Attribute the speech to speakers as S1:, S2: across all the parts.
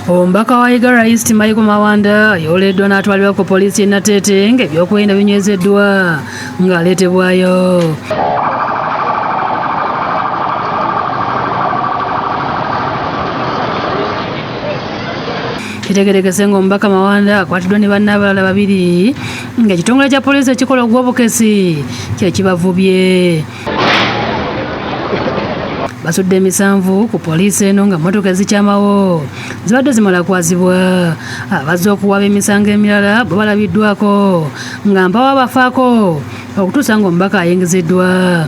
S1: Omubaka wa Igara East Michael Mawanda yoleddwa n'atwalibwa ku poliisi e Nateete ng'ebyokwerinda binywezeddwa ng'aleetebwayo. Kitegerekese ng'omubaka Mawanda akwatiddwa ne banne abalala babiri ng'ekitongole kya poliisi ekikola ogw'obukesi kye kibavubye. Basudde emisanvu ku poliisi eno nga mmotoka ezikyamawo zibadde zimala kwazibwa. Abazze okuwaba emisango emirala bo balabiddwako nga mpawo abafaako okutuusa ng'omubaka ayingiziddwa.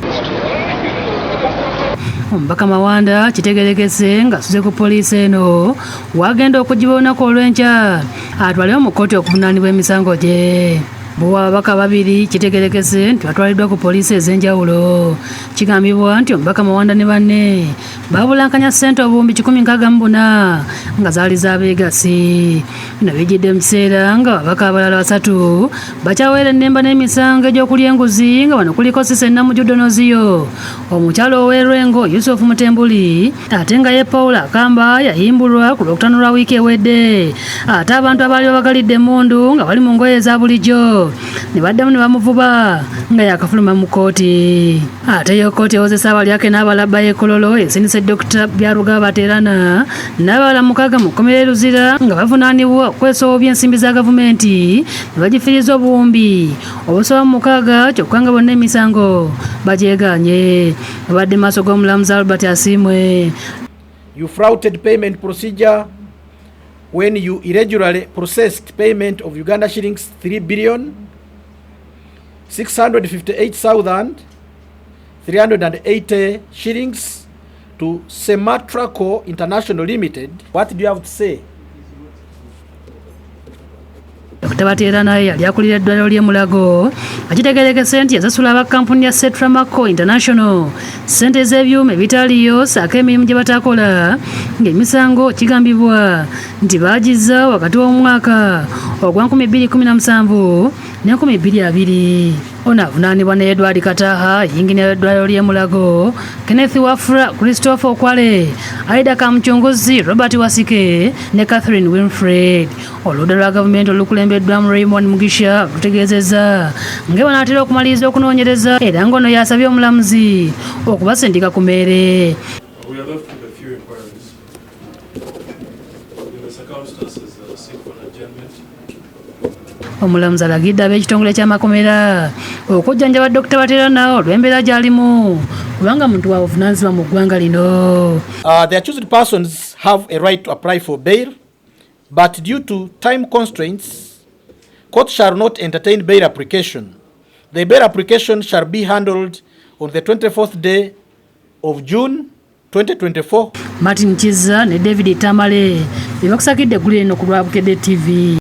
S1: Omubaka Mawanda kitegerekese ng'asuze ku poliisi eno wagenda okugiba olunaku olw'enkya atwalibwe mu kkooti okuvunaanibwa emisango gye. Bo ababaka babiri kitegerekese nti batwaliddwa ku poliisi ez'enjawulo. Kigambibwa nti omubaka Mawanda ne banne babulankanya ssente obuwumbi 164 nga zaali z'abeegasi. Bino bijjidde mu kiseera nga ababaka abalala 3 bakyaweera ennemba n'emisango egy'okulya enguzi nga bano kuliko Cissy Namujjudde Onoziyo, omukyalo ow'Erwengo Yusuf Mutembuli, ate nga ye Paul Akamba yayimbulwa ku Lwokutaano lwa wiiki ewedde. Ate abantu abaali babagalidde emmundu nga bali mu ngoye eza bulijjo ne baddamu ne bamuvuba nga yakafuluma mu kkooti. Ate yo kkooti ewozesa abalyake n'abalabba y'ekololo esindise Dr. Byarugaba Baterana n'abalala 6 mu kkomera Luzira nga bavunaanibwa okwesoobya ensimbi za gavumenti ne bagifiiriza obuwumbi obusoba mu 6 kyokka nga bonna emisango bagyegaanye. Babadde maaso g'omulamuzi Albert Asimwe.
S2: You flouted payment procedure when you irregularly processed payment of Uganda shillings 3,658,380 shillings to Sematraco International Limited. What do you have to say?
S1: Dr. Baterana yali akulira eddwaliro ly'e Mulago akitegerekese nti yasasula aba kampuni ya Setramaco International ssente z'ebyuma ebitaliyo saako emirimu gye batakola ng'emisango kigambibwa nti baagizza wakati w'omwaka ogwa 2017 ne 2020. Ono avunaanibwa ne Edward Kataha, yingini w'eddwaliro ly'e Mulago, Kenneth Wafula, Christopher Okwale, Aida Kamuchunguzi, Robert Wasike ne Catherine Winfred. Oludda lwa gavumenti olukulembeddwamu Raymond Mugisha lutegeezezza nga banaatera okumaliriza okunoonyereza era ng'ono yasabye omulamuzi okubasindika ku meere. Omulamuzi alagidde ab'ekitongole ky'amakomera okujjanjaba Dr. Baterana olw'embeera gy'alimu kubanga muntu wa buvunaanyizibwa mu ggwanga lino.
S2: The accused persons have a right to apply for bail, but due to time constraints, court shall not entertain bail application. The bail application shall be handled on the 24th day of June 2024.
S1: Martin Kiza ne David Tamale bebakusakidde eggulu lino ku Lwabukedde TV.